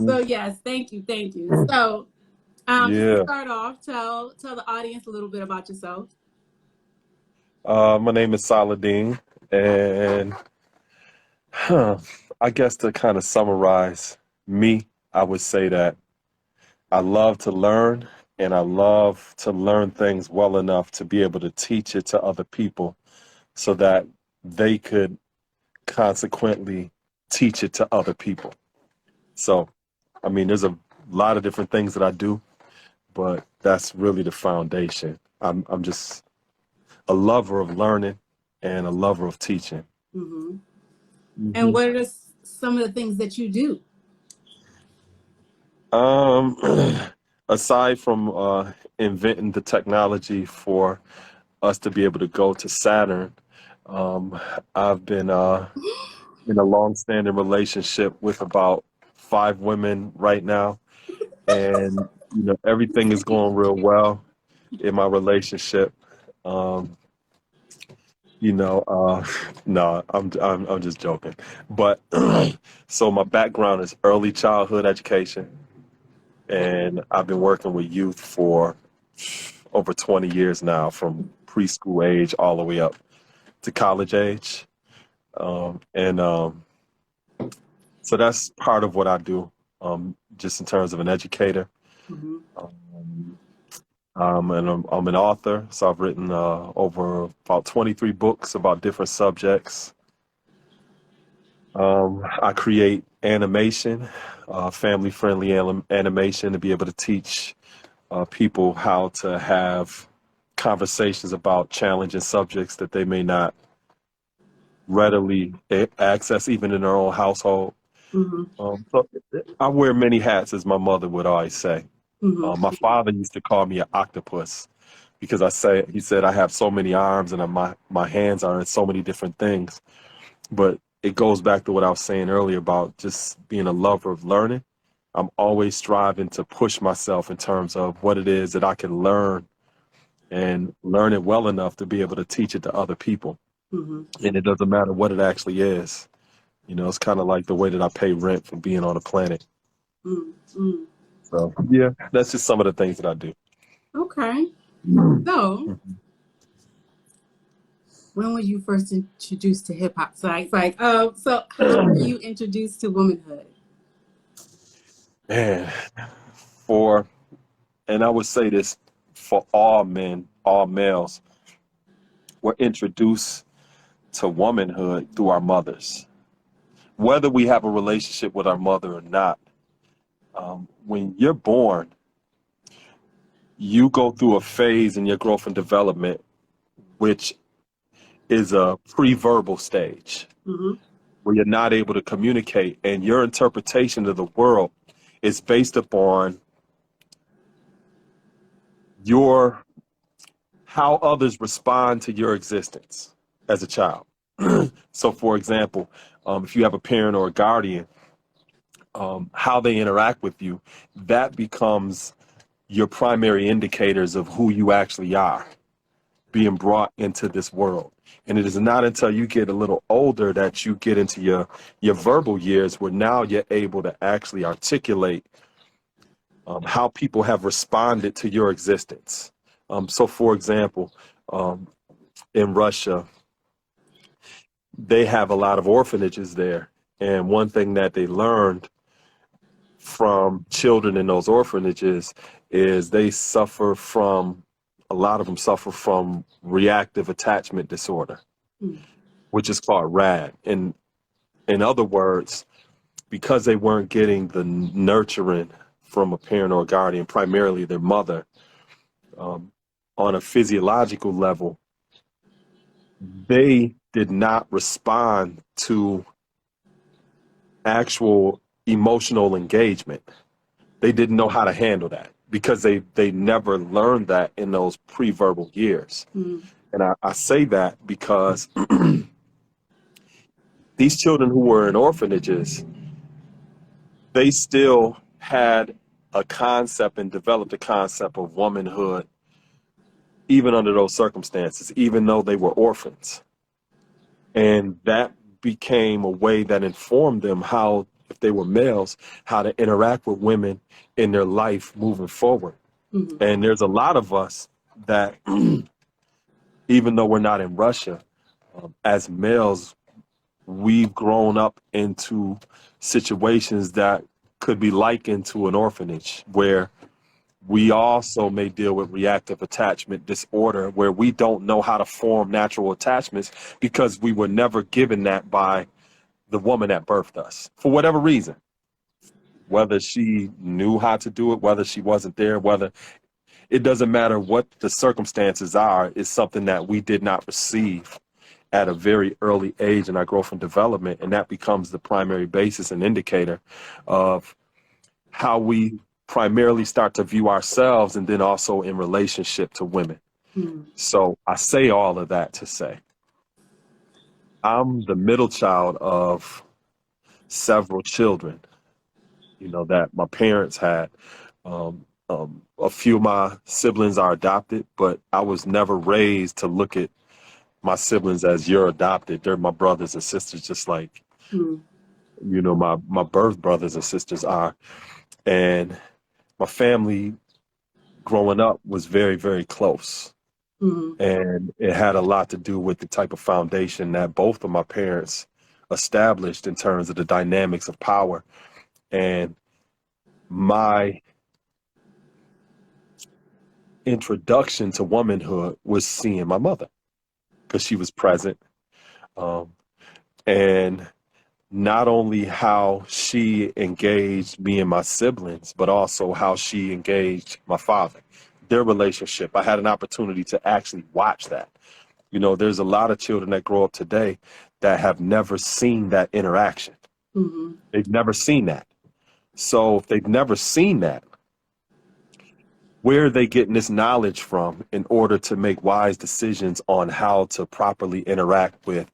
So yes, thank you, thank you. So just to Yeah. start off, tell the audience a little bit about yourself. My name is Saladin, and huh, I guess to kind of summarize me, I would say that I love to learn, and I love to learn things well enough to be able to teach it to other people so that they could consequently teach it to other people. So, I mean, there's a lot of different things that I do, but that's really the foundation. I'm just a lover of learning and a lover of teaching. Hmm. And hmm what are some of the things that you do? Um, aside from inventing the technology for us to be able to go to Saturn, um, I've been in a long-standing relationship with about 5 women right now, and everything is going real well in my relationship. Um, You know, no, I'm just joking. But so my background is early childhood education, and I've been working with youth for over 20 years now, from preschool age all the way up to college age. And so that's part of what I do, just in terms of an educator. Hmm. Um, and I'm an author, so I've written over about 23 books about different subjects. I create animation, family-friendly animation to be able to teach people how to have conversations about challenging subjects that they may not readily access even in their own household. Hmm. So I wear many hats, as my mother would always say. Hmm. My father used to call me an octopus because he said I have so many arms and my hands are in so many different things. But it goes back to what I was saying earlier about just being a lover of learning. I'm always striving to push myself in terms of what it is that I can learn and learn it well enough to be able to teach it to other people. Hmm. And it doesn't matter what it actually is. It's kind of like the way that I pay rent for being on the planet. Hmm. So, yeah, that's just some of the things that I do. Okay. So when were you first introduced to hip hop? So it's like, so how were you introduced to womanhood? Man, for, and I would say this for all men, all males, we're introduced to womanhood through our mothers. Whether we have a relationship with our mother or not, when you're born, you go through a phase in your growth and development, which is a pre-verbal stage Hmm. where you're not able to communicate, and your interpretation of the world is based upon your how others respond to your existence as a child. So, for example, if you have a parent or a guardian, how they interact with you, that becomes your primary indicators of who you actually are being brought into this world. And it is not until you get a little older that you get into your verbal years where now you're able to actually articulate how people have responded to your existence. So, for example, um, in Russia, they have a lot of orphanages there. And one thing that they learned from children in those orphanages is a lot of them suffer from reactive attachment disorder, which is called RAD. And in other words, because they weren't getting the nurturing from a parent or a guardian, primarily their mother, um, on a physiological level, they did not respond to actual emotional engagement. They didn't know how to handle that because they never learned that in those pre-verbal years. Hmm. And I say that because these children who were in orphanages, they still had a concept and developed a concept of womanhood, even under those circumstances, even though they were orphans. And that became a way that informed them how if they were males, how to interact with women in their life moving forward. Mm-hmm. And there's a lot of us that, even though we're not in Russia, as males, we've grown up into situations that could be likened to an orphanage, where we also may deal with reactive attachment disorder, where we don't know how to form natural attachments because we were never given that by the woman that birthed us, for whatever reason. Whether she knew how to do it, whether she wasn't there, whether it doesn't matter what the circumstances are, it's something that we did not receive at a very early age in our growth and development. And that becomes the primary basis and indicator of how we primarily start to view ourselves, and then also in relationship to women. Mm-hmm. So I say all of that to say I'm the middle child of several children, that my parents had. A few of my siblings are adopted, but I was never raised to look at my siblings as you're adopted. They're my brothers and sisters, just like, my birth brothers and sisters are. And my family growing up was very, very close. Mm-hmm. And it had a lot to do with the type of foundation that both of my parents established in terms of the dynamics of power. And my introduction to womanhood was seeing my mother, because she was present. And not only how she engaged me and my siblings, but also how she engaged my father, their relationship. I had an opportunity to actually watch that. There's a lot of children that grow up today that have never seen that interaction. Mm-hmm. They've never seen that. So if they've never seen that, where are they getting this knowledge from in order to make wise decisions on how to properly interact with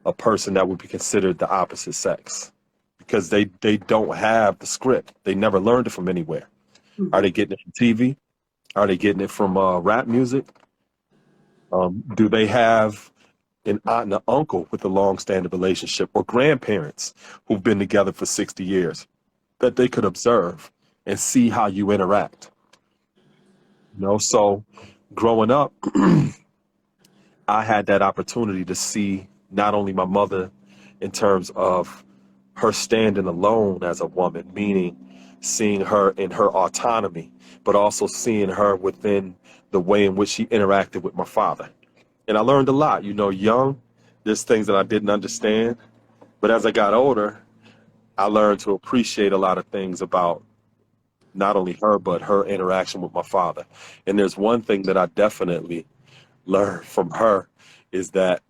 a person that would be considered the opposite sex? Because they don't have the script. They never learned it from anywhere. Mm-hmm. Are they getting it from TV? Are they getting it from rap music? Do they have an aunt and an uncle with a long-standing relationship, or grandparents who've been together for 60 years that they could observe and see how you interact? So growing up, I had that opportunity to see not only my mother in terms of her standing alone as a woman, meaning seeing her in her autonomy, but also seeing her within the way in which she interacted with my father. And I learned a lot. Young, there's things that I didn't understand. But as I got older, I learned to appreciate a lot of things about not only her, but her interaction with my father. And there's one thing that I definitely learned from her, is that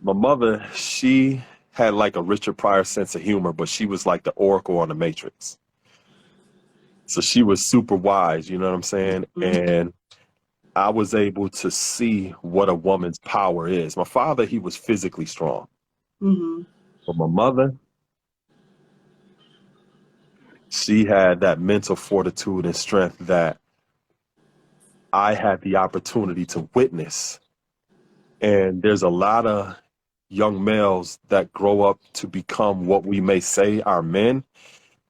my mother, she had like a Richard Pryor sense of humor, but she was like the Oracle on the Matrix. So she was super wise, you know what I'm saying? Mm-hmm. And I was able to see what a woman's power is. My father, he was physically strong. Mm-hmm. But my mother, she had that mental fortitude and strength that I had the opportunity to witness. And there's a lot of young males that grow up to become what we may say are men,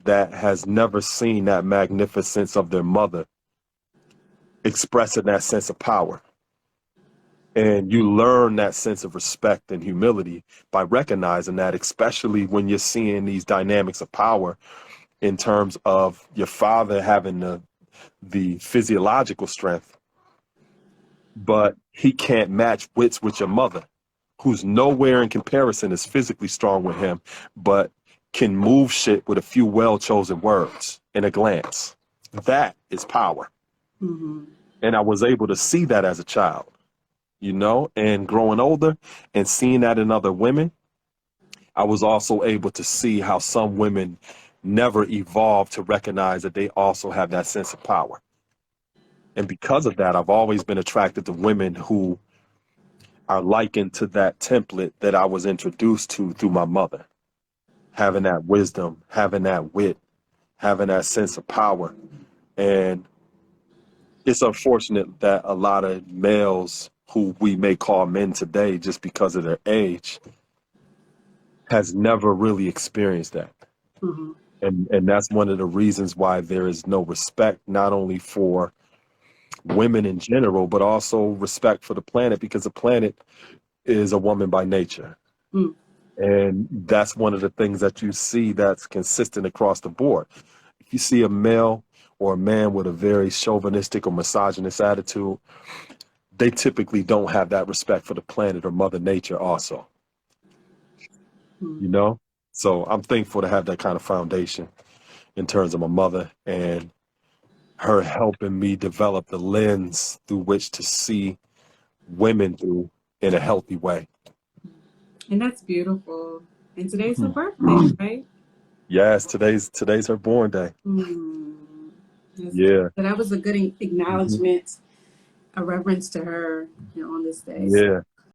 that has never seen that magnificence of their mother expressing that sense of power. And you learn that sense of respect and humility by recognizing that, especially when you're seeing these dynamics of power in terms of your father having the physiological strength, but he can't match wits with your mother, who's nowhere in comparison is physically strong with him, but can move shit with a few well-chosen words in a glance. That is power. Mm-hmm. And I was able to see that as a child, and growing older and seeing that in other women, I was also able to see how some women never evolved to recognize that they also have that sense of power. And because of that, I've always been attracted to women who are likened to that template that I was introduced to through my mother. Having that wisdom, having that wit, having that sense of power. And it's unfortunate that a lot of males who we may call men today, just because of their age, has never really experienced that. Mm-hmm. And that's one of the reasons why there is no respect, not only for women in general, but also respect for the planet, because the planet is a woman by nature. Mm. And that's one of the things that you see that's consistent across the board. If you see a male or a man with a very chauvinistic or misogynist attitude, they typically don't have that respect for the planet or Mother Nature also, Mm. you know? So I'm thankful to have that kind of foundation in terms of my mother and her helping me develop the lens through which to see women through in a healthy way. And that's beautiful. And today's her birthday, right? Yes, today's her born day. Mm. Yes. Yeah. So that was a good Mhm. acknowledgement, a reverence to her, on this day. Yeah.